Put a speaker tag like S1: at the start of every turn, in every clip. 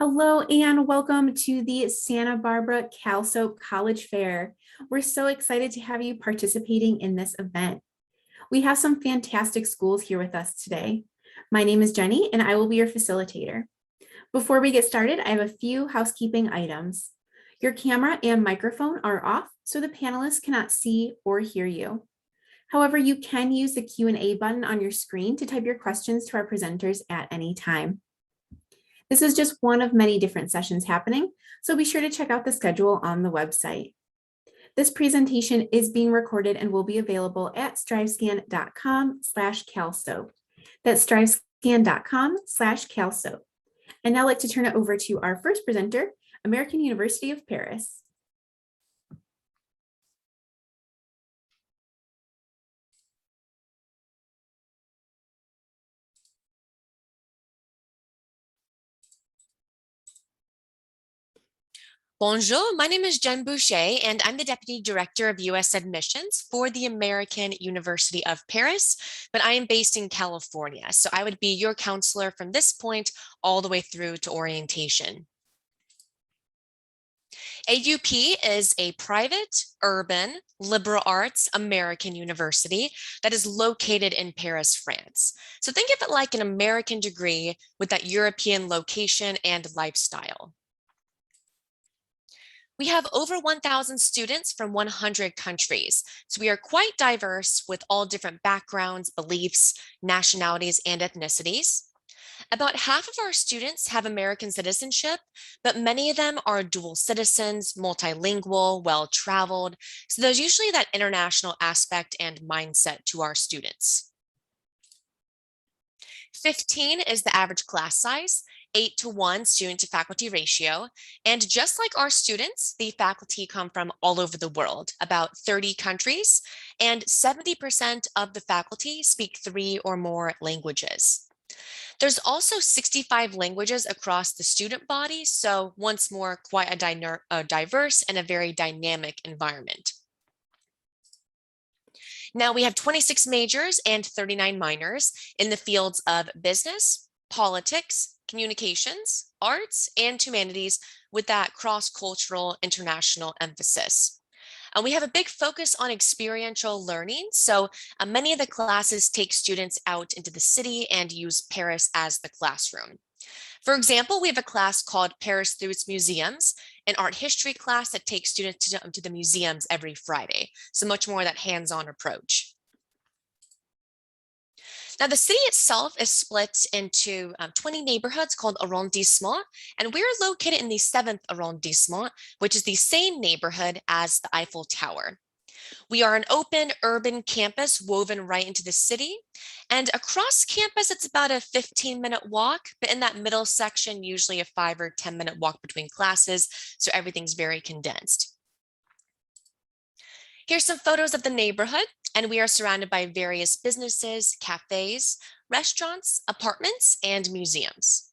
S1: Hello and welcome to the Santa Barbara CALSOAP College Fair. We're so excited to have you participating in this event. We have some fantastic schools here with us today. My name is Jenny and I will be your facilitator. Before we get started, I have a few housekeeping items. Your camera and microphone are off, so the panelists cannot see or hear you. However, you can use the Q&A button on your screen to type your questions to our presenters at any time. This is just one of many different sessions happening, so be sure to check out the schedule on the website. This presentation is being recorded and will be available at strivescan.com/calsoap. That's strivescan.com/calsoap. And now I'd like to turn it over to our first presenter, American University of Paris.
S2: Bonjour, my name is Jen Boucher, and I'm the Deputy Director of U.S. Admissions for the American University of Paris, but I am based in California, so I would be your counselor from this point all the way through to orientation. AUP is a private, urban, liberal arts American university that is located in Paris, France. So think of it like an American degree with that European location and lifestyle. We have over 1,000 students from 100 countries, so we are quite diverse with all different backgrounds, beliefs, nationalities, and ethnicities. About half of our students have American citizenship, but many of them are dual citizens, multilingual, well-traveled, so there's usually that international aspect and mindset to our students. 15 is the average class size, 8-to-1 student to faculty ratio. And just like our students, the faculty come from all over the world, about 30 countries, and 70% of the faculty speak 3 or more languages. There's also 65 languages across the student body, so once more, quite a diverse and a very dynamic environment. Now we have 26 majors and 39 minors in the fields of business, politics, communications, arts, and humanities with that cross-cultural international emphasis. And we have a big focus on experiential learning. So many of the classes take students out into the city and use Paris as the classroom. For example, we have a class called Paris Through Its Museums, an art history class that takes students to the museums every Friday. So much more that hands-on approach. Now, the city itself is split into 20 neighborhoods called arrondissements, and we're located in the 7th arrondissement, which is the same neighborhood as the Eiffel Tower. We are an open urban campus woven right into the city. And across campus, it's about a 15-minute walk, but in that middle section, usually a 5 or 10-minute walk between classes. So everything's very condensed. Here's some photos of the neighborhood, and we are surrounded by various businesses, cafes, restaurants, apartments, and museums.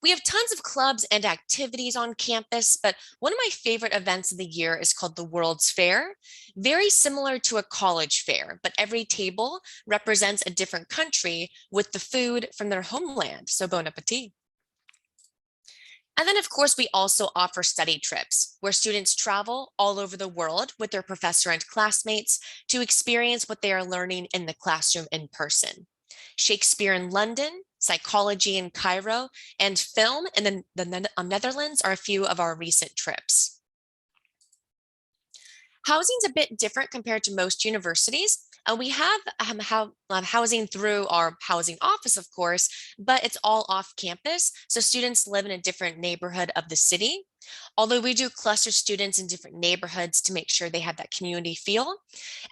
S2: We have tons of clubs and activities on campus, but one of my favorite events of the year is called the World's Fair, very similar to a college fair, but every table represents a different country with the food from their homeland. So bon appetit. And then, of course, we also offer study trips where students travel all over the world with their professor and classmates to experience what they are learning in the classroom in person. Shakespeare in London, psychology in Cairo, and film in the Netherlands are a few of our recent trips. Housing is a bit different compared to most universities. We have housing through our housing office, of course, but it's all off campus. So students live in a different neighborhood of the city. Although we do cluster students in different neighborhoods to make sure they have that community feel.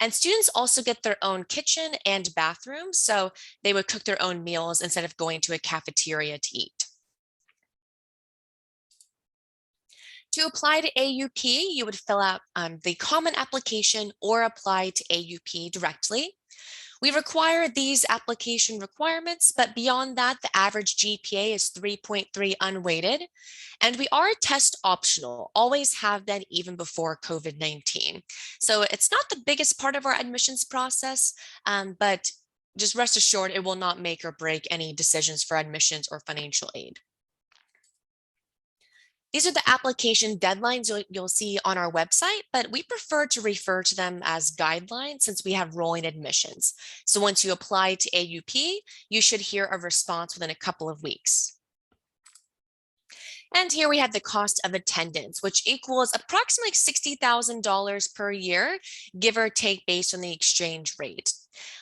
S2: And students also get their own kitchen and bathroom. So they would cook their own meals instead of going to a cafeteria to eat. To apply to AUP, you would fill out the common application or apply to AUP directly. We require these application requirements, but beyond that, the average GPA is 3.3 unweighted, and we are test optional, always have been even before COVID-19. So it's not the biggest part of our admissions process, but just rest assured it will not make or break any decisions for admissions or financial aid. These are the application deadlines you'll see on our website, but we prefer to refer to them as guidelines since we have rolling admissions. So once you apply to AUP, you should hear a response within a couple of weeks. And here we have the cost of attendance, which equals approximately $60,000 per year, give or take based on the exchange rate.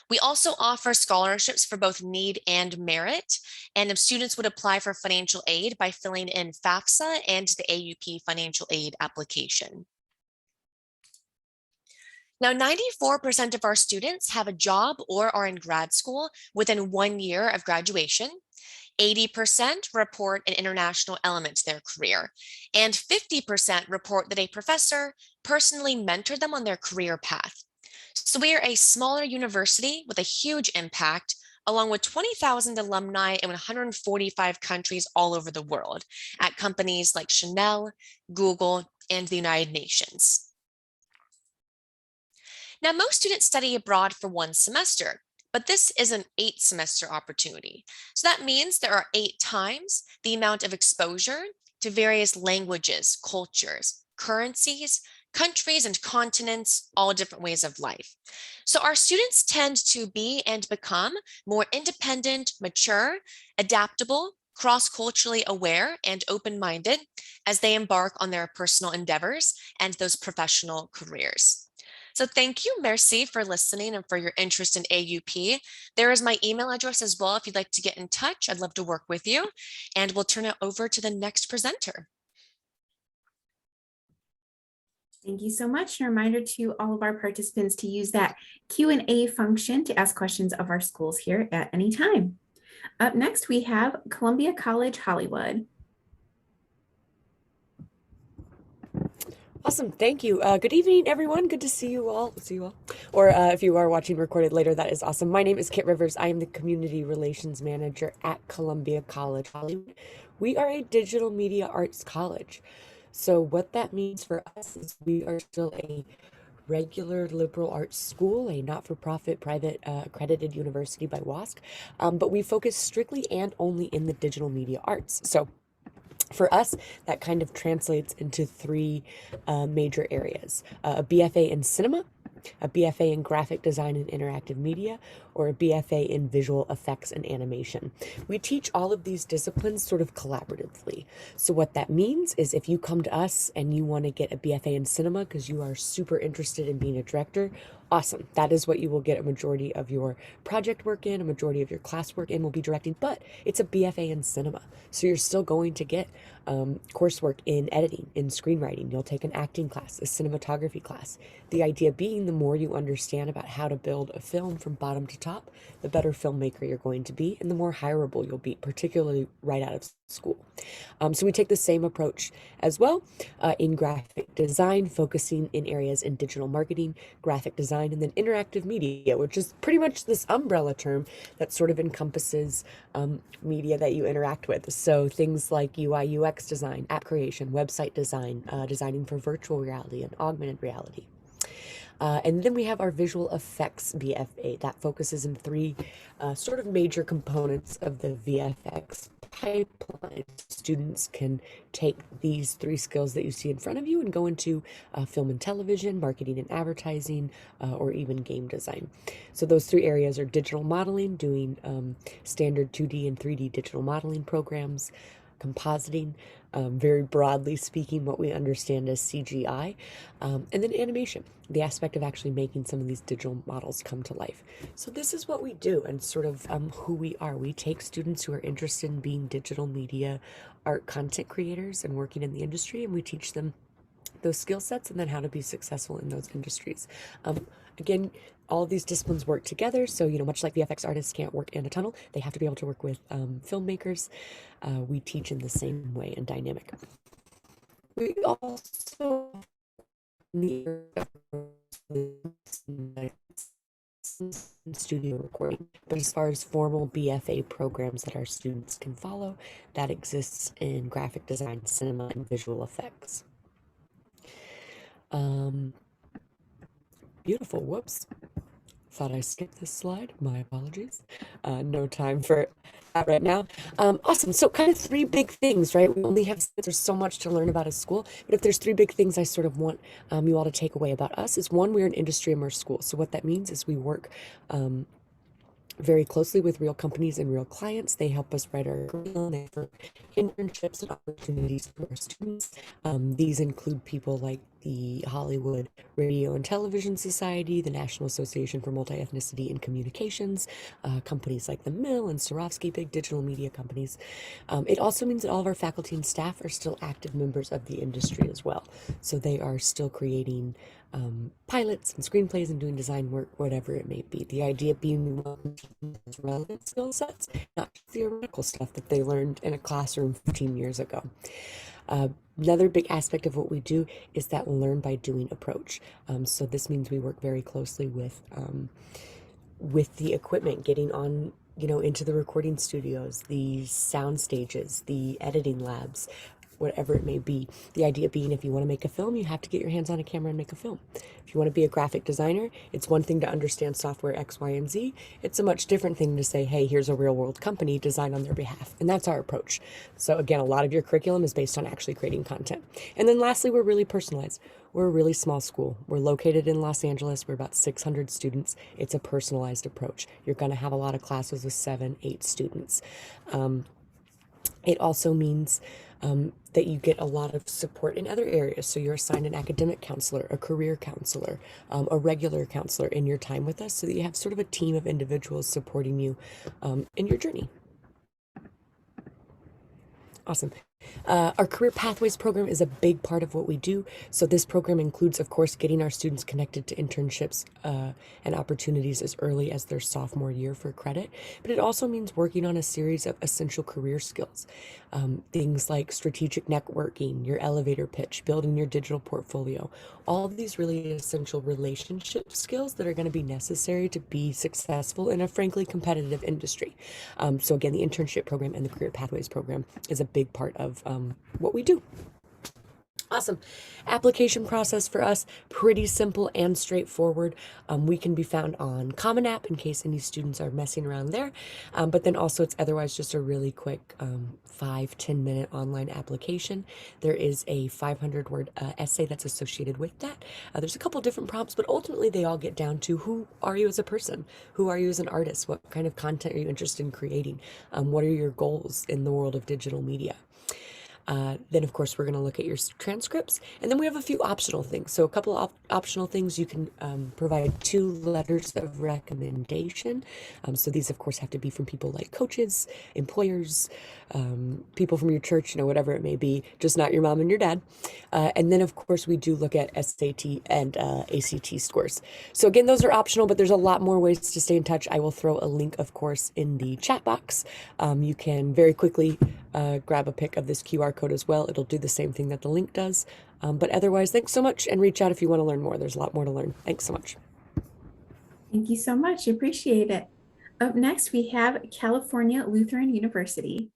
S2: We also offer scholarships for both need and merit. And if students would apply for financial aid by filling in FAFSA and the AUP financial aid application. Now, 94% of our students have a job or are in grad school within 1 year of graduation. 80% report an international element to their career, and 50% report that a professor personally mentored them on their career path. So we are a smaller university with a huge impact, along with 20,000 alumni in 145 countries all over the world at companies like Chanel, Google, and the United Nations. Now, most students study abroad for 1 semester, but this is an 8-semester opportunity. So that means there are 8 times the amount of exposure to various languages, cultures, currencies, countries, and continents, all different ways of life. So our students tend to be and become more independent, mature, adaptable, cross-culturally aware, and open-minded as they embark on their personal endeavors and those professional careers. So thank you, Merci, for listening and for your interest in AUP. There is my email address as well if you'd like to get in touch. I'd love to work with you. And we'll turn it over to the next presenter.
S1: Thank you so much. And a reminder to all of our participants to use that Q&A function to ask questions of our schools here at any time. Up next, we have Columbia College Hollywood.
S3: Awesome. Thank you. Good evening, everyone. Good to see you all. Or if you are watching recorded later, that is awesome. My name is Kit Rivers. I am the Community Relations Manager at Columbia College Hollywood. We are a digital media arts college. So what that means for us is we are still a regular liberal arts school, a not-for-profit private accredited university by WASC, but we focus strictly and only in the digital media arts. So for us, that kind of translates into 3 major areas: a BFA in cinema, a BFA in graphic design and interactive media, or a BFA in visual effects and animation. We teach all of these disciplines sort of collaboratively. So what that means is if you come to us and you want to get a BFA in cinema because you are super interested in being a director, awesome. That is what you will get a majority of your project work in, a majority of your classwork in will be directing, but it's a BFA in cinema. So you're still going to get coursework in editing, in screenwriting. You'll take an acting class, a cinematography class. The idea being the more you understand about how to build a film from bottom to top, the better filmmaker you're going to be and the more hireable you'll be, particularly right out of school. So we take the same approach as well in graphic design, focusing in areas in digital marketing, graphic design, and then interactive media, which is pretty much this umbrella term that sort of encompasses media that you interact with. So things like UI, UX design, app creation, website design, designing for virtual reality and augmented reality. And then we have our visual effects BFA that focuses in 3 sort of major components of the VFX pipeline. Students can take these 3 skills that you see in front of you and go into film and television, marketing and advertising, or even game design. So those 3 areas are digital modeling, doing standard 2D and 3D digital modeling programs, compositing, very broadly speaking, what we understand as CGI, and then animation, the aspect of actually making some of these digital models come to life. So this is what we do and sort of who we are. We take students who are interested in being digital media art content creators and working in the industry, and we teach them those skill sets and then how to be successful in those industries. Again, all of these disciplines work together. So, much like VFX artists can't work in a tunnel, they have to be able to work with filmmakers. We teach in the same way and dynamic. We also studio recording, but as far as formal BFA programs that our students can follow, that exists in graphic design, cinema, and visual effects. Beautiful. Whoops. Thought I skipped this slide. My apologies. No time for that right now. Awesome. So kind of three big things, right? We only have, there's so much to learn about a school, but if there's three big things I sort of want you all to take away about us is one, we're an industry immersed school. So what that means is we work very closely with real companies and real clients. They help us write our curriculum, they offer internships and opportunities for our students. These include people like the Hollywood Radio and Television Society, the National Association for Multi-Ethnicity and Communications, companies like the Mill and Swarovski, big digital media companies. It also means that all of our faculty and staff are still active members of the industry as well. So they are still creating pilots and screenplays and doing design work, whatever it may be. The idea being relevant skill sets, not theoretical stuff that they learned in a classroom 15 years ago. Another big aspect of what we do is that learn by doing approach. So this means we work very closely with the equipment, getting on, into the recording studios, the sound stages, the editing labs, whatever it may be. The idea being, if you want to make a film, you have to get your hands on a camera and make a film. If you want to be a graphic designer, it's one thing to understand software X, Y, and Z. It's a much different thing to say, hey, here's a real world company, design on their behalf. And that's our approach. So again, a lot of your curriculum is based on actually creating content. And then lastly, we're really personalized. We're a really small school. We're located in Los Angeles. We're about 600 students. It's a personalized approach. You're going to have a lot of classes with 7, 8 students. It also means that you get a lot of support in other areas. So you're assigned an academic counselor, a career counselor, a regular counselor in your time with us, so that you have sort of a team of individuals supporting you in your journey. Awesome. Our Career Pathways program is a big part of what we do. So this program includes, of course, getting our students connected to internships and opportunities as early as their sophomore year for credit. But it also means working on a series of essential career skills. Things like strategic networking, your elevator pitch, building your digital portfolio. All of these really essential relationship skills that are going to be necessary to be successful in a frankly competitive industry. So again, the internship program and the Career Pathways program is a big part of what we do. Awesome. Application process for us, pretty simple and straightforward. We can be found on Common App in case any students are messing around there. But then also it's otherwise just a really quick 5-10 minute online application. There is a 500-word essay that's associated with that. There's a couple different prompts, but ultimately they all get down to who are you as a person? Who are you as an artist? What kind of content are you interested in creating? What are your goals in the world of digital media? Then, of course, we're going to look at your transcripts. And then we have a few optional things. So a couple of optional things, you can provide 2 letters of recommendation. So these, of course, have to be from people like coaches, employers, people from your church, whatever it may be, just not your mom and your dad. And then, of course, we do look at SAT and ACT scores. So again, those are optional, but there's a lot more ways to stay in touch. I will throw a link, of course, in the chat box. You can very quickly grab a pic of this QR code as well. It'll do the same thing that the link does. But otherwise, thanks so much, and reach out if you want to learn more. There's a lot more to learn. Thanks so much.
S1: Thank you so much. Appreciate it. Up next, we have California Lutheran University.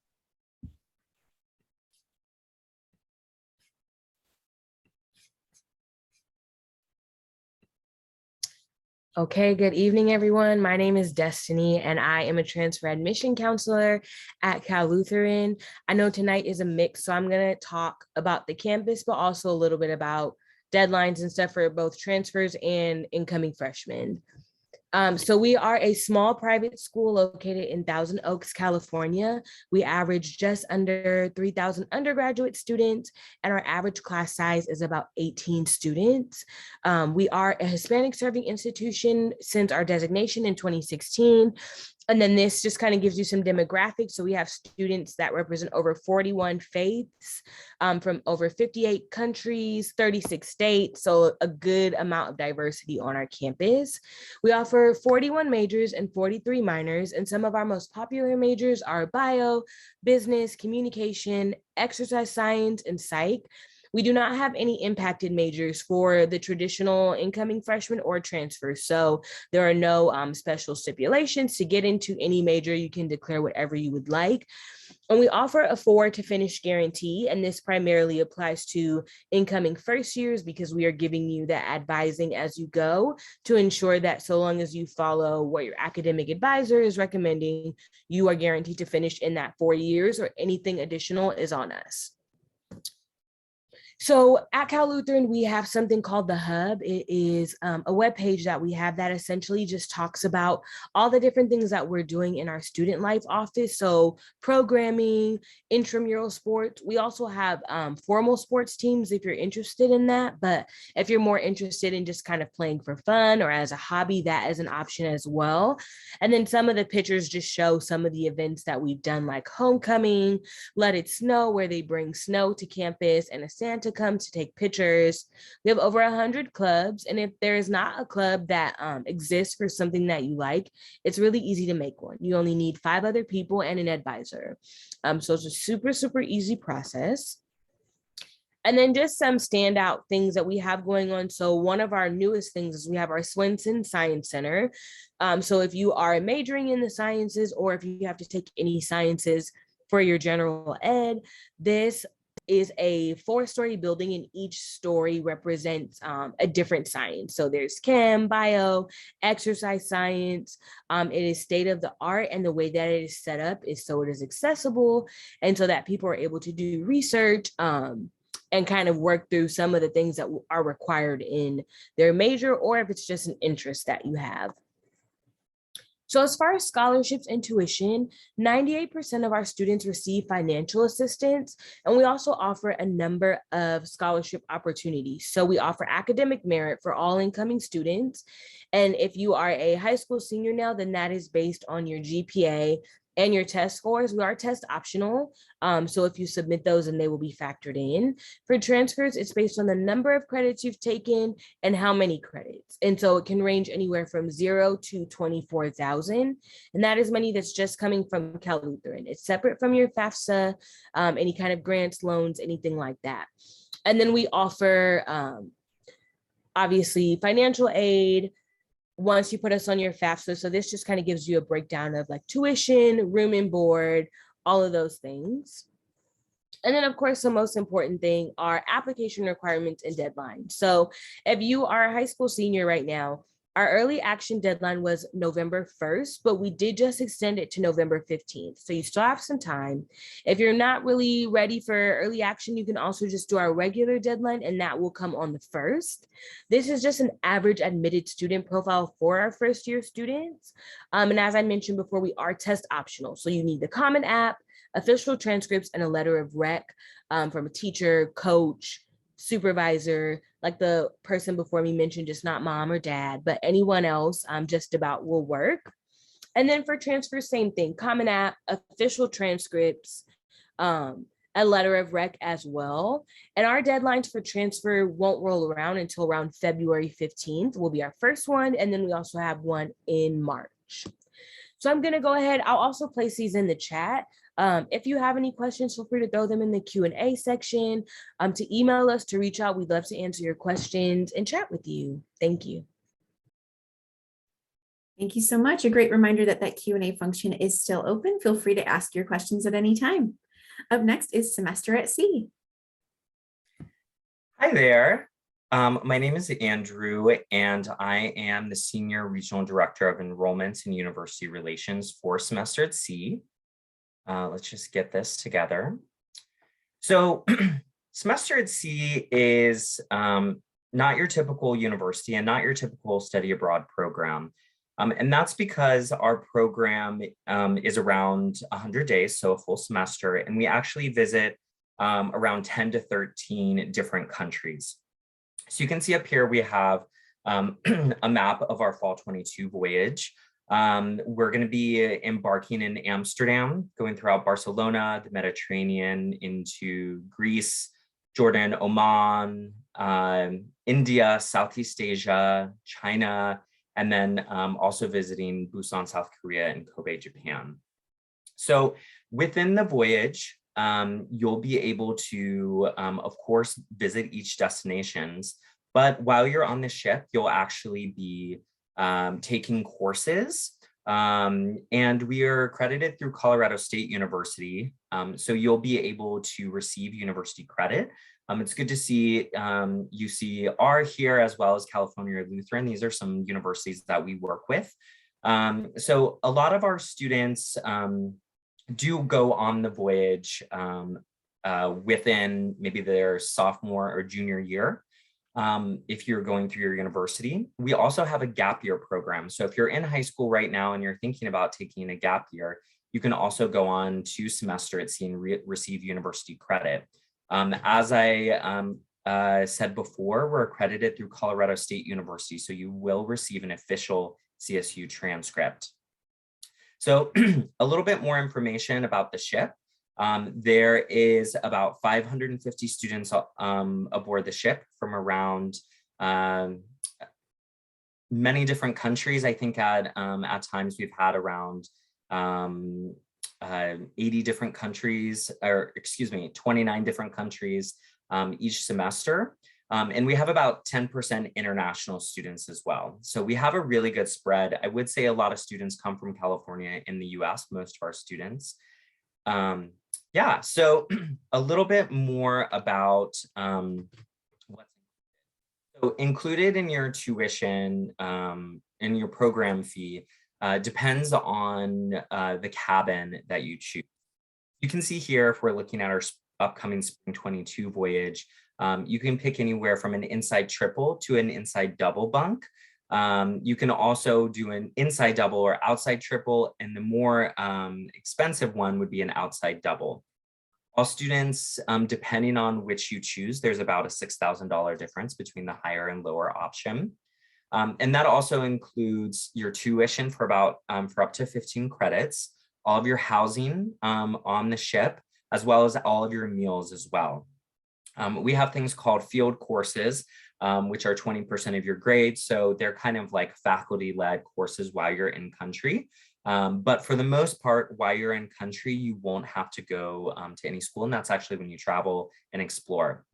S4: Okay, good evening, everyone. My name is Destiny, and I am a transfer admission counselor at Cal Lutheran. I know tonight is a mix, so I'm going to talk about the campus, but also a little bit about deadlines and stuff for both transfers and incoming freshmen. So we are a small private school located in Thousand Oaks, California. We average just under 3,000 undergraduate students, and our average class size is about 18 students. We are a Hispanic serving institution since our designation in 2016. And then this just kind of gives you some demographics. So we have students that represent over 41 faiths from over 58 countries, 36 states. So a good amount of diversity on our campus. We offer 41 majors and 43 minors. And some of our most popular majors are bio, business, communication, exercise science, and psych. We do not have any impacted majors for the traditional incoming freshmen or transfers. So there are no special stipulations to get into any major. You can declare whatever you would like. And we offer a 4 to finish guarantee, and this primarily applies to incoming first years because we are giving you that advising as you go to ensure that so long as you follow what your academic advisor is recommending, you are guaranteed to finish in that 4 years, or anything additional is on us. So at Cal Lutheran, we have something called the Hub. It is a web page that we have that essentially just talks about all the different things that we're doing in our student life office. So programming, intramural sports. We also have formal sports teams if you're interested in that. But if you're more interested in just kind of playing for fun or as a hobby, that is an option as well. And then some of the pictures just show some of the events that we've done, like homecoming, Let It Snow, where they bring snow to campus, and a Santa come to take pictures. We have over 100 clubs, and if there is not a club that exists for something that you like, it's really easy to make one. You only need 5 other people and an advisor. So it's a super easy process. And then just some standout things that we have going on. So one of our newest things is we have our Swenson Science Center. So if you are majoring in the sciences, or if you have to take any sciences for your general ed, this is a 4-story building, and each story represents a different science. So there's chem, bio, exercise science. It is state of the art, and the way that it is set up is so it is accessible, and so that people are able to do research and kind of work through some of the things that are required in their major, or if it's just an interest that you have. So as far as scholarships and tuition, 98% of our students receive financial assistance, and we also offer a number of scholarship opportunities. So we offer academic merit for all incoming students. And if you are a high school senior now, then that is based on your GPA and your test scores. We are test optional. So if you submit those, and they will be factored in. For transfers, it's based on the number of credits you've taken and how many credits. And so it can range anywhere from 0 to 24,000. And that is money that's just coming from Cal Lutheran. It's separate from your FAFSA, any kind of grants, loans, anything like that. And then we offer, obviously, financial aid once you put us on your FAFSA. So this just kind of gives you a breakdown of like tuition, room and board, all of those things. And then, of course, the most important thing are application requirements and deadlines. So if you are a high school senior right now, our early action deadline was November 1st, but we did just extend it to November 15th. So you still have some time. If you're not really ready for early action, you can also just do our regular deadline, and that will come on the 1st. This is just an average admitted student profile for our first year students. And as I mentioned before, we are test optional. So you need the Common App, official transcripts, and a letter of rec from a teacher, coach, supervisor, like the person before me mentioned, just not mom or dad, but anyone else just about will work. And then for transfer, same thing, Common App, official transcripts, a letter of rec as well. And our deadlines for transfer won't roll around until around February 15th will be our first one. And then we also have one in March. So I'm gonna go ahead, I'll also place these in the chat. If you have any questions, feel free to throw them in the Q&A section, to email us, to reach out. We'd love to answer your questions and chat with you. Thank you.
S1: Thank you so much. A great reminder that that Q&A function is still open. Feel free to ask your questions at any time. Up next is Semester at Sea.
S5: Hi there. My name is Andrew, and I am the Senior Regional Director of Enrollments and University Relations for Semester at Sea. Let's just get this together. So Semester at Sea is not your typical university and not your typical study abroad program. And that's because our program is around 100 days, so a full semester, and we actually visit around 10 to 13 different countries. So you can see up here, we have a map of our fall 22 voyage. We're going to be embarking in Amsterdam, going throughout Barcelona, the Mediterranean, into Greece, Jordan, Oman, India, Southeast Asia, China, and then also visiting Busan, South Korea, and Kobe, Japan. So within the voyage, you'll be able to, of course, visit each destinations. But while you're on the ship, you'll actually be taking courses. And we are accredited through Colorado State University. So you'll be able to receive university credit. It's good to see UCR here, as well as California Lutheran. These are some universities that we work with. So a lot of our students do go on the voyage within maybe their sophomore or junior year. If you're going through your university. We also have a gap year program. So if you're in high school right now and you're thinking about taking a gap year, you can also go on to semester at sea and receive university credit. As I said before, we're accredited through Colorado State University, so you will receive an official CSU transcript. So a little bit more information about the ship. There is about 550 students aboard the ship from around many different countries. I think at times we've had around 80 different countries, or excuse me, 29 different countries each semester. And we have about 10% international students as well. So we have a really good spread. I would say a lot of students come from California in the US, most of our students. Yeah, so a little bit more about what's included in your tuition and your program fee depends on the cabin that you choose. You can see here, if we're looking at our upcoming spring 22 voyage, you can pick anywhere from an inside triple to an inside double bunk. You can also do an inside double or outside triple, and the more expensive one would be an outside double. All students, depending on which you choose, there's about a $6,000 difference between the higher and lower option. And that also includes your tuition for about for up to 15 credits, all of your housing on the ship, as well as all of your meals as well. We have things called field courses, which are 20% of your grade. So they're kind of like faculty-led courses while you're in country. But for the most part, while you're in country, you won't have to go to any school. And that's actually when you travel and explore.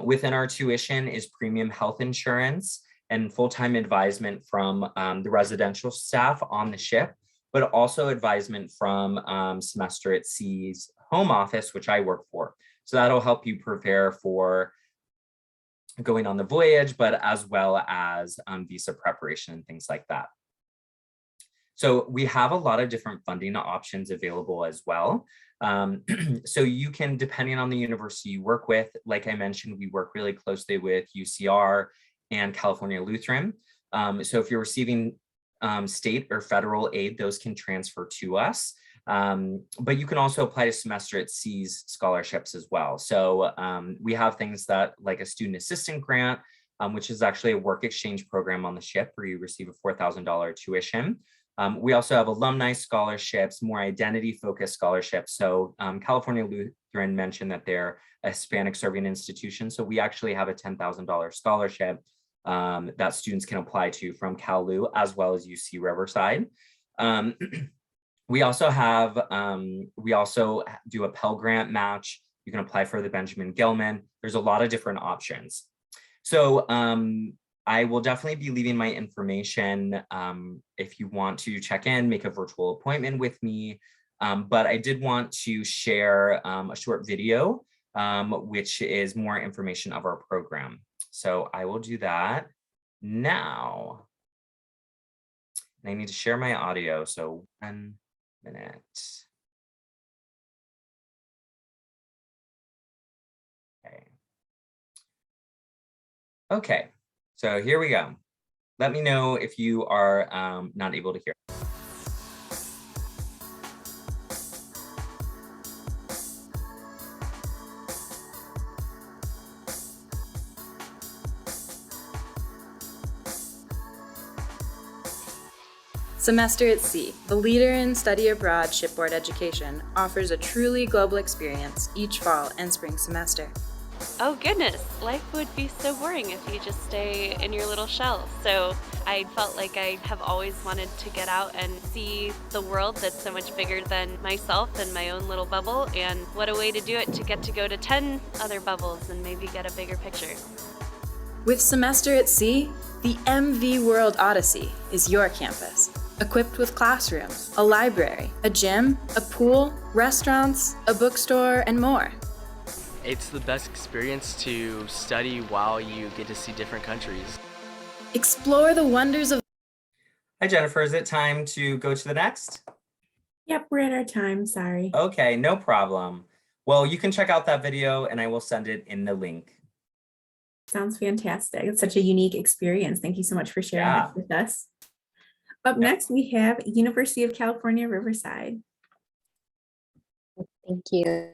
S5: Within our tuition is premium health insurance and full-time advisement from the residential staff on the ship, but also advisement from Semester at Sea's home office, which I work for. So that'll help you prepare for going on the voyage, but as well as visa preparation and things like that. So we have a lot of different funding options available as well. So you can, depending on the university you work with, like I mentioned, we work really closely with UCR and California Lutheran. So if you're receiving state or federal aid, those can transfer to us. But you can also apply to Semester at Sea's scholarships as well. So we have things that like a student assistant grant, which is actually a work exchange program on the ship where you receive a $4,000 tuition. We also have alumni scholarships, more identity-focused scholarships. So California Lutheran mentioned that they're a Hispanic serving institution. So we actually have a $10,000 scholarship that students can apply to from CalLu as well as UC Riverside. We also do a Pell Grant match. You can apply for the Benjamin Gilman. There's a lot of different options. So I will definitely be leaving my information if you want to check in, make a virtual appointment with me. But I did want to share a short video, which is more information of our program. So I will do that now. And I need to share my audio, so 1 minute. Okay, so here we go. Let me know if you are not able to hear.
S6: Semester at Sea, the leader in study abroad shipboard education, offers a truly global experience each fall and spring semester.
S7: Oh goodness, life would be so boring if you just stay in your little shell. So I felt like I have always wanted to get out and see the world that's so much bigger than myself and my own little bubble. And what a way to do it, to get to go to 10 other bubbles and maybe get a bigger picture.
S6: With Semester at Sea, the MV World Odyssey is your campus, equipped with classrooms, a library, a gym, a pool, restaurants, a bookstore, and more.
S8: It's the best experience to study while you get to see different countries.
S6: Explore the wonders of...
S5: Hi, Jennifer. Is it time to go to the next?
S1: Yep, we're at our time, sorry.
S5: Okay, no problem. Well, you can check out that video and I will send it in the link.
S1: Sounds fantastic. It's such a unique experience. Thank you so much for sharing
S5: Yeah.
S1: that with us. Up next, we have University of California, Riverside.
S9: Thank you.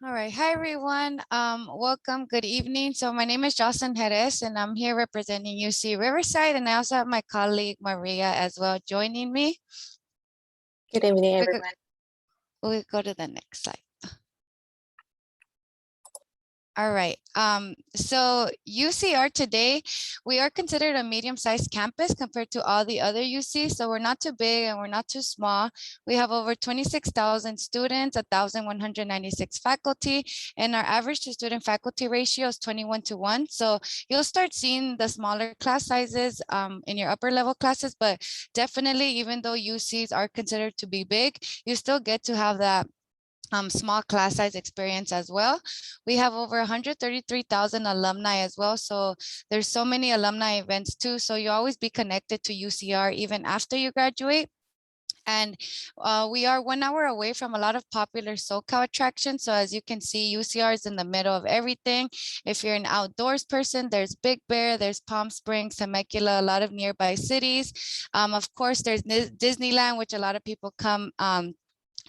S9: All right. Hi, everyone. Welcome. Good evening. So my name is Jocelyn Jerez, and I'm here representing UC Riverside. And I also have my colleague Maria as well joining me.
S10: Good evening, everyone.
S9: We'll go to the next slide. All right. So UCR today, we are considered a medium-sized campus compared to all the other UCs. So we're not too big and we're not too small. We have over 26,000 students, 1,196 faculty, and our average to student faculty ratio is 21:1. So you'll start seeing the smaller class sizes in your upper level classes, but definitely, even though UCs are considered to be big, you still get to have that small class size experience as well. We have over 133,000 alumni as well. So there's so many alumni events too. So you always be connected to UCR even after you graduate. And we are 1 hour away from a lot of popular SoCal attractions. So as you can see, UCR is in the middle of everything. If you're an outdoors person, there's Big Bear, there's Palm Springs, Temecula, a lot of nearby cities. Of course, there's Disneyland, which a lot of people come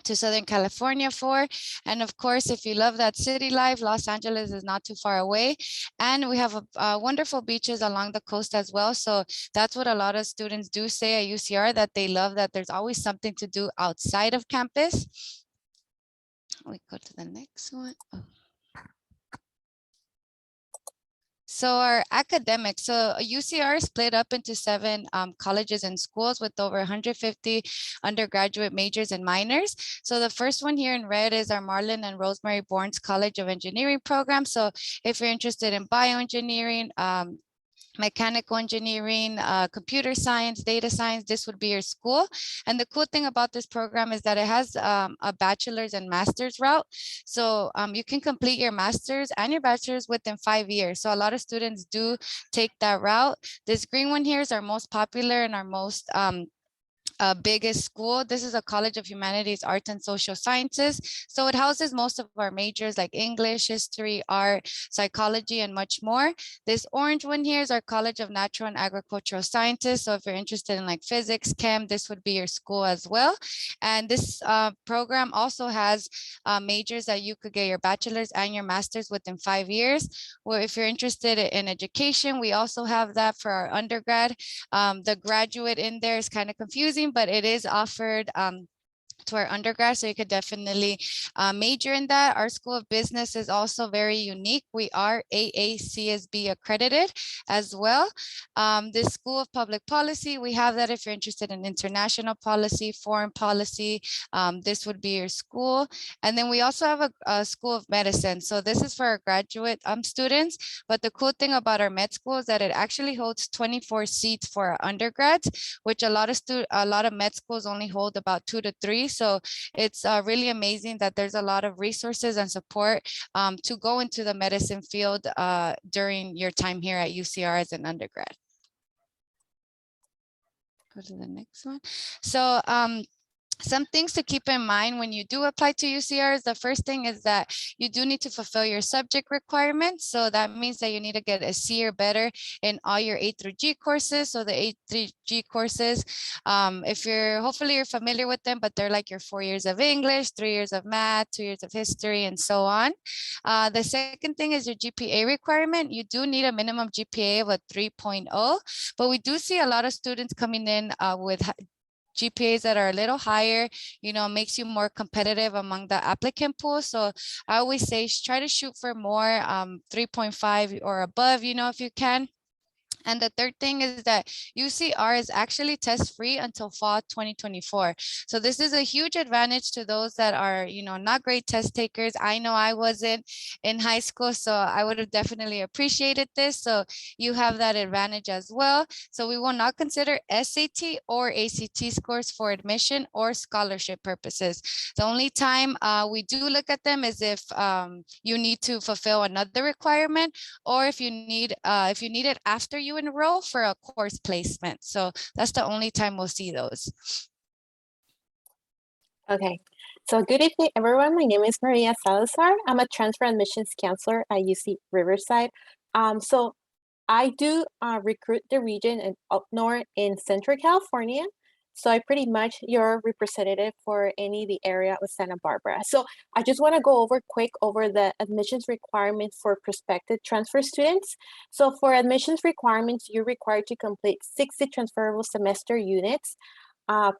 S9: to Southern California for. And of course, if you love that city life, Los Angeles is not too far away. And we have wonderful beaches along the coast as well. So that's what a lot of students do say at UCR, that they love that there's always something to do outside of campus. We go to the next one. Oh. So our academics, so UCR is split up into 7 colleges and schools with over 150 undergraduate majors and minors. So the first one here in red is our Marlon and Rosemary Bournes College of Engineering program. So if you're interested in bioengineering, mechanical engineering, computer science, data science, this would be your school. And the cool thing about this program is that it has a bachelor's and master's route. So you can complete your master's and your bachelor's within 5 years. So a lot of students do take that route. This green one here is our most popular and our most biggest school. This is a College of Humanities, Arts, and Social Sciences. So it houses most of our majors like English, history, art, psychology, and much more. This orange one here is our College of Natural and Agricultural Sciences. So if you're interested in like physics, chem, this would be your school as well. And this program also has majors that you could get your bachelor's and your master's within 5 years. Or if you're interested in education, we also have that for our undergrad. The graduate in there is kind of confusing, but it is offered to our undergrad, so you could definitely major in that. Our School of Business is also very unique. We are AACSB accredited as well. This School of Public Policy, we have that if you're interested in international policy, foreign policy, this would be your school. And then we also have a School of Medicine. So this is for our graduate students, but the cool thing about our med school is that it actually holds 24 seats for our undergrads, which a lot of med schools only hold about 2 to 3. So it's really amazing that there's a lot of resources and support to go into the medicine field during your time here at UCR as an undergrad. Go to the next one. So some things to keep in mind when you do apply to UCR is the first thing is that you do need to fulfill your subject requirements. So that means that you need to get a C or better in all your A through G courses. So the A through G courses, hopefully you're familiar with them, but they're like your 4 years of English, 3 years of math, 2 years of history, and so on. The second thing is your GPA requirement. You do need a minimum GPA of a 3.0, but we do see a lot of students coming in with GPAs that are a little higher, makes you more competitive among the applicant pool. So I always say try to shoot for more, 3.5 or above, if you can. And the third thing is that UCR is actually test free until fall 2024. So this is a huge advantage to those that are, not great test takers. I know I wasn't in high school, so I would have definitely appreciated this. So you have that advantage as well. So we will not consider SAT or ACT scores for admission or scholarship purposes. The only time we do look at them is if you need to fulfill another requirement, or if you need it after you enroll for a course placement. So that's the only time we'll see those.
S10: Okay, so good evening, everyone. My name is Maria Salazar. I'm a transfer admissions counselor at UC Riverside. So I do recruit the region in up north in Central California. So I pretty much your representative for the area of Santa Barbara. So I just want to go quick over the admissions requirements for prospective transfer students. So for admissions requirements, you're required to complete 60 transferable semester units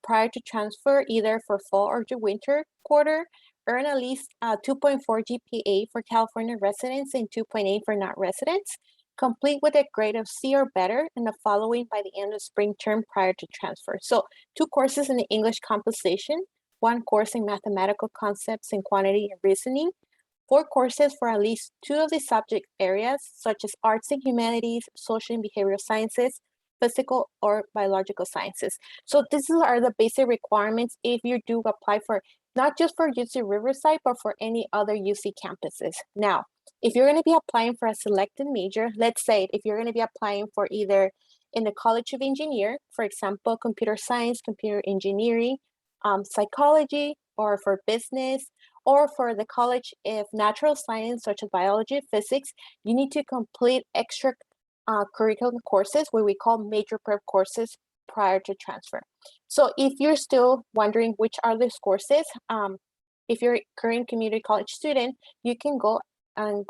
S10: prior to transfer, either for fall or the winter quarter. Earn at least 2.4 GPA for California residents and 2.8 for non-residents. Complete with a grade of C or better, and the following by the end of spring term prior to transfer. So 2 courses in the English composition, 1 course in mathematical concepts and quantity and reasoning, 4 courses for at least 2 of the subject areas, such as arts and humanities, social and behavioral sciences, physical or biological sciences. So these are the basic requirements if you do apply for, not just for UC Riverside, but for any other UC campuses. Now, if you're going to be applying for a selected major, let's say if you're going to be applying for either in the College of Engineer, for example, computer science, computer engineering, psychology, or for business, or for the College of Natural Science, such as biology, physics, you need to complete extra curriculum courses, what we call major prep courses, prior to transfer. So if you're still wondering which are these courses, if you're a current community college student, you can go and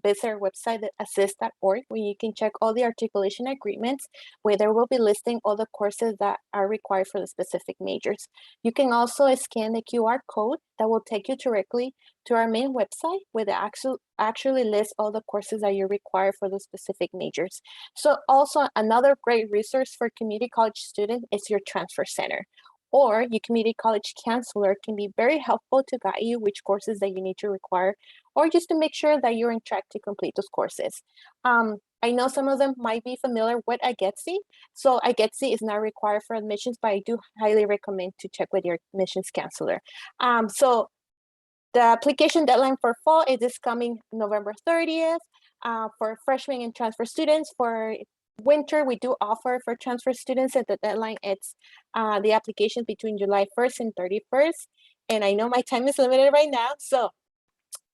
S10: visit our website at assist.org, where you can check all the articulation agreements, where there will be listing all the courses that are required for the specific majors. You can also scan the QR code that will take you directly to our main website, where they actually list all the courses that you require for the specific majors. So also another great resource for community college students is your transfer center, or your community college counselor can be very helpful to guide you which courses that you need to require, or just to make sure that you're on track to complete those courses. I know some of them might be familiar with AGETSI. So AGETSI is not required for admissions, but I do highly recommend to check with your admissions counselor. So the application deadline for fall is this coming November 30th. For freshmen and transfer students. For winter, we do offer for transfer students at the deadline. It's the application between July 1st and 31st. And I know my time is limited right now. So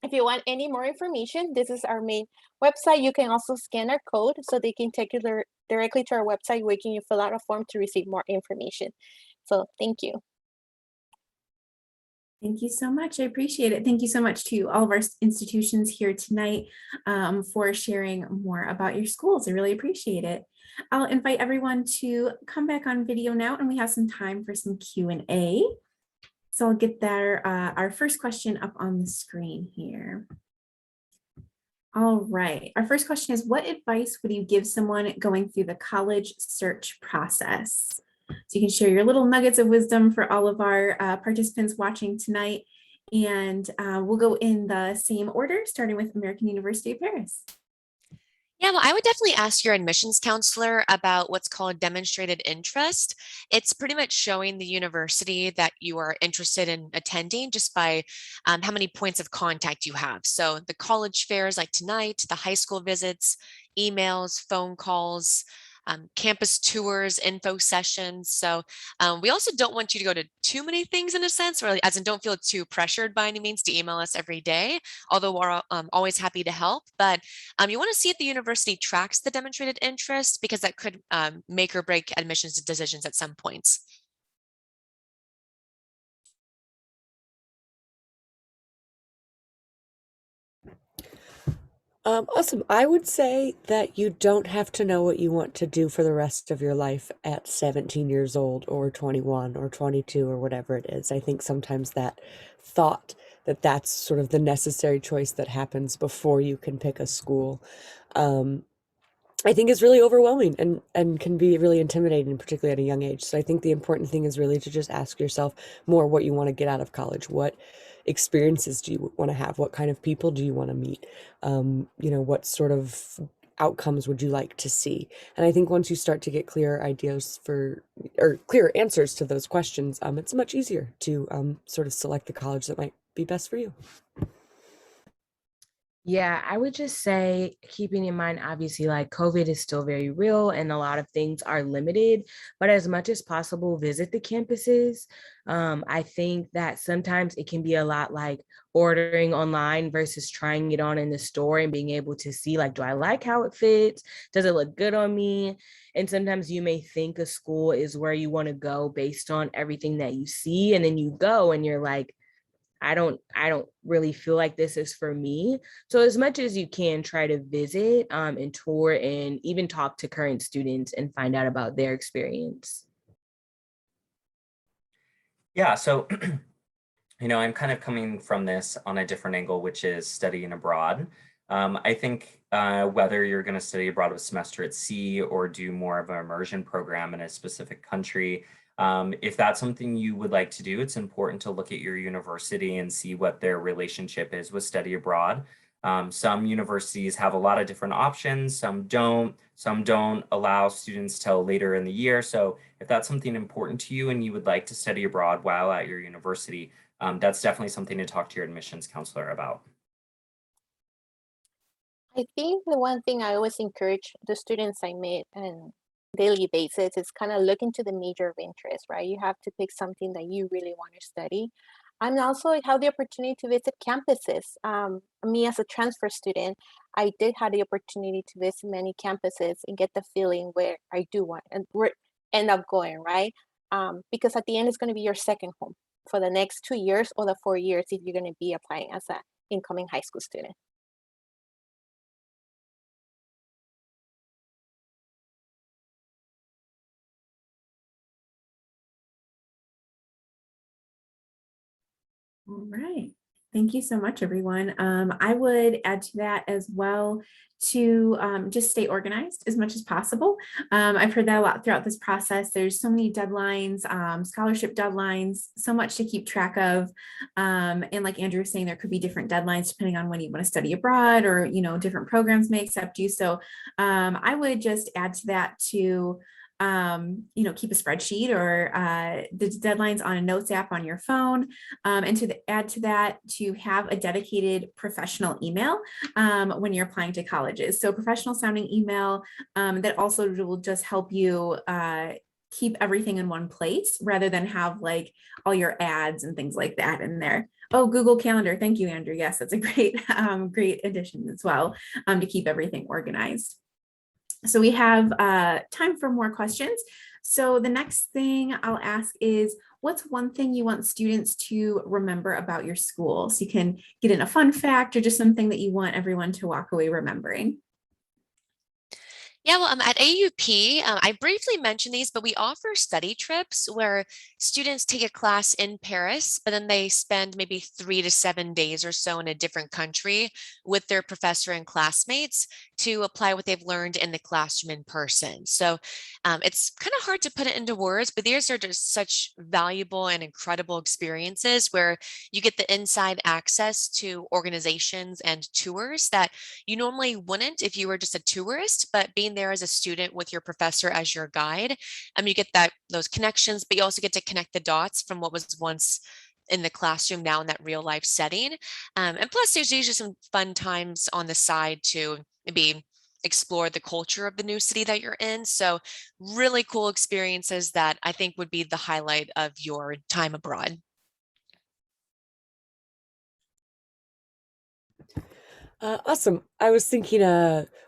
S10: if you want any more information, this is our main website. You can also scan our code so they can take you directly to our website, where you can fill out a form to receive more information. So thank you.
S1: Thank you so much. I appreciate it. Thank you so much to all of our institutions here tonight for sharing more about your schools. I really appreciate it. I'll invite everyone to come back on video now, and we have some time for some Q&A. So I'll get there, our first question up on the screen here. All right, our first question is, what advice would you give someone going through the college search process? So you can share your little nuggets of wisdom for all of our participants watching tonight. And we'll go in the same order, starting with American University of Paris.
S2: Yeah, well, I would definitely ask your admissions counselor about what's called demonstrated interest. It's pretty much showing the university that you are interested in attending just by how many points of contact you have. So the college fairs like tonight, the high school visits, emails, phone calls, campus tours, info sessions. So we also don't want you to go to too many things in a sense, or as in don't feel too pressured by any means to email us every day, although we're always happy to help. But you want to see if the university tracks the demonstrated interest, because that could make or break admissions decisions at some points.
S3: Awesome. I would say that you don't have to know what you want to do for the rest of your life at 17 years old or 21 or 22 or whatever it is. I think sometimes that thought that that's sort of the necessary choice that happens before you can pick a school, um, I think is really overwhelming and can be really intimidating, particularly at a young age. So I think the important thing is really to just ask yourself more what you want to get out of college. What experiences do you want to have? What kind of people do you want to meet? What sort of outcomes would you like to see? And I think once you start to get clearer ideas or clearer answers to those questions, it's much easier to sort of select the college that might be best for you.
S4: Yeah, I would just say, keeping in mind, obviously, like COVID is still very real and a lot of things are limited, but as much as possible, visit the campuses. I think that sometimes it can be a lot like ordering online versus trying it on in the store and being able to see, like, do I like how it fits? Does it look good on me? And sometimes you may think a school is where you want to go based on everything that you see, and then you go and you're like, I don't really feel like this is for me. So as much as you can, try to visit and tour and even talk to current students and find out about their experience.
S5: Yeah, so I'm kind of coming from this on a different angle, which is studying abroad. I think whether you're going to study abroad with semester at sea or do more of an immersion program in a specific country, if that's something you would like to do, it's important to look at your university and see what their relationship is with study abroad. Some universities have a lot of different options, some don't. Some don't allow students till later in the year. So if that's something important to you and you would like to study abroad while at your university, that's definitely something to talk to your admissions counselor about.
S10: I think the one thing I always encourage the students I meet on daily basis is kind of look into the major of interest, right? You have to pick something that you really want to study. And also have the opportunity to visit campuses. Me as a transfer student, I did have the opportunity to visit many campuses and get the feeling where I do want and where end up going, right? Because at the end, it's going to be your second home for the next 2 years or the 4 years if you're going to be applying as an incoming high school student.
S1: All right. Thank you so much, everyone. I would add to that as well to just stay organized as much as possible. I've heard that a lot throughout this process. There's so many deadlines, scholarship deadlines, so much to keep track of. And like Andrew was saying, there could be different deadlines depending on when you want to study abroad or, different programs may accept you. So I would just add to that to keep a spreadsheet or the deadlines on a notes app on your phone. And add to that, to have a dedicated professional email when you're applying to colleges. So professional sounding email that also will just help you keep everything in one place rather than have like all your ads and things like that in there. Oh, Google Calendar. Thank you, Andrew. Yes, that's a great, great addition as well to keep everything organized. So we have time for more questions. So the next thing I'll ask is, what's one thing you want students to remember about your school? So you can get in a fun fact or just something that you want everyone to walk away remembering.
S2: Yeah, well, at AUP, I briefly mentioned these, but we offer study trips where students take a class in Paris, but then they spend maybe 3 to 7 days or so in a different country with their professor and classmates to apply what they've learned in the classroom in person. So it's kind of hard to put it into words, but these are just such valuable and incredible experiences where you get the inside access to organizations and tours that you normally wouldn't if you were just a tourist, but being there as a student with your professor as your guide, you get those connections, but you also get to connect the dots from what was once in the classroom now in that real life setting. And plus there's usually some fun times on the side to maybe explore the culture of the new city that you're in. So really cool experiences that I think would be the highlight of your time abroad.
S3: Awesome. I was thinking,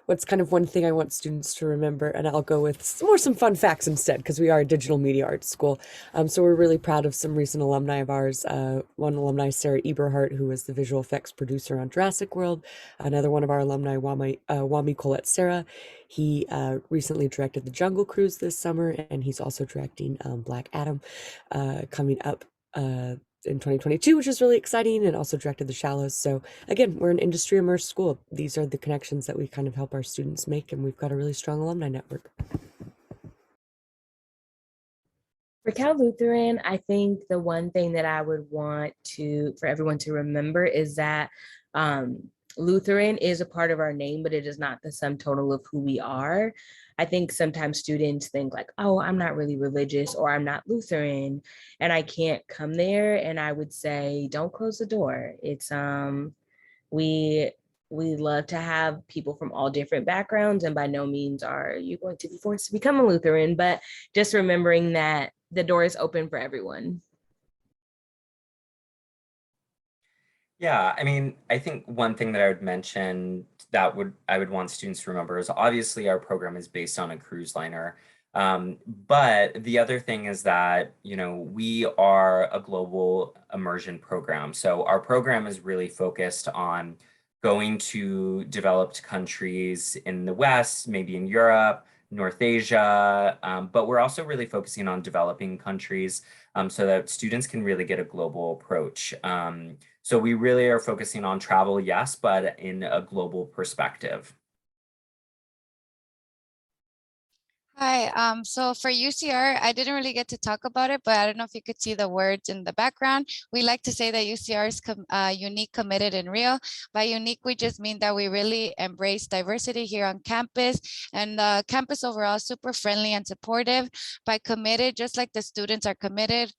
S3: what's kind of one thing I want students to remember, and I'll go with some fun facts instead, because we are a digital media arts school. So we're really proud of some recent alumni of ours. One alumni, Sarah Eberhardt, who was the visual effects producer on Jurassic World. Another one of our alumni, Wami Colette Sarah. He recently directed The Jungle Cruise this summer, and he's also directing Black Adam coming up in 2022, which is really exciting, and also directed The Shallows. So again, we're an industry immersed school. These are the connections that we kind of help our students make, and we've got a really strong alumni network.
S4: For Cal Lutheran, I think the one thing that I would want for everyone to remember is that Lutheran is a part of our name, but it is not the sum total of who we are. I think sometimes students think like, oh, I'm not really religious, or I'm not Lutheran and I can't come there. And I would say, don't close the door. It's we love to have people from all different backgrounds, and by no means are you going to be forced to become a Lutheran, but just remembering that the door is open for everyone.
S5: Yeah, I mean, I think one thing that I would mention that I would want students to remember is obviously our program is based on a cruise liner. But the other thing is that, we are a global immersion program. So our program is really focused on going to developed countries in the West, maybe in Europe, North Asia, but we're also really focusing on developing countries so that students can really get a global approach. So we really are focusing on travel, yes, but in a global perspective.
S9: Hi, so for UCR, I didn't really get to talk about it, but I don't know if you could see the words in the background. We like to say that UCR is unique, committed, and real. By unique, we just mean that we really embrace diversity here on campus, and the campus overall is super friendly and supportive. By committed, just like the students are committed,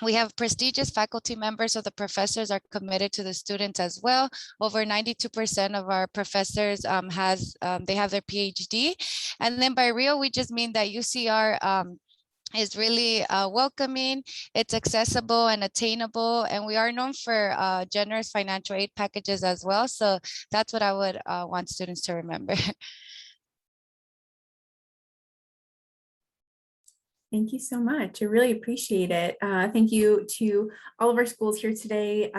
S9: we have prestigious faculty members, so the professors are committed to the students as well. Over 92% of our professors they have their PhD. And then by real, we just mean that UCR is really welcoming, it's accessible and attainable, and we are known for generous financial aid packages as well. So that's what I would want students to remember.
S1: Thank you so much. I really appreciate it. Thank you to all of our schools here today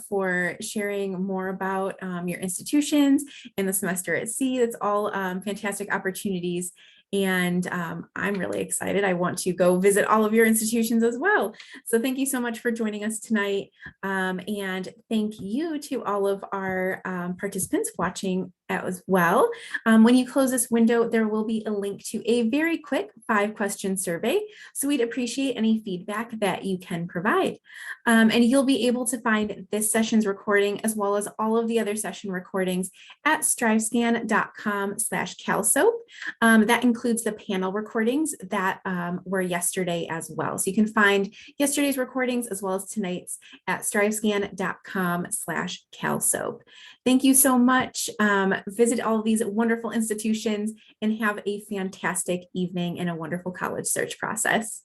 S1: for sharing more about your institutions and the semester at sea. That's all fantastic opportunities. And I'm really excited. I want to go visit all of your institutions as well. So thank you so much for joining us tonight. And thank you to all of our participants watching as well. When you close this window, there will be a link to a very quick 5-question survey. So we'd appreciate any feedback that you can provide. And you'll be able to find this session's recording as well as all of the other session recordings at strivescan.com/CalSOAP. That includes the panel recordings that were yesterday as well. So you can find yesterday's recordings as well as tonight's at strivescan.com/CalSOAP. Thank you so much. Visit all of these wonderful institutions and have a fantastic evening and a wonderful college search process.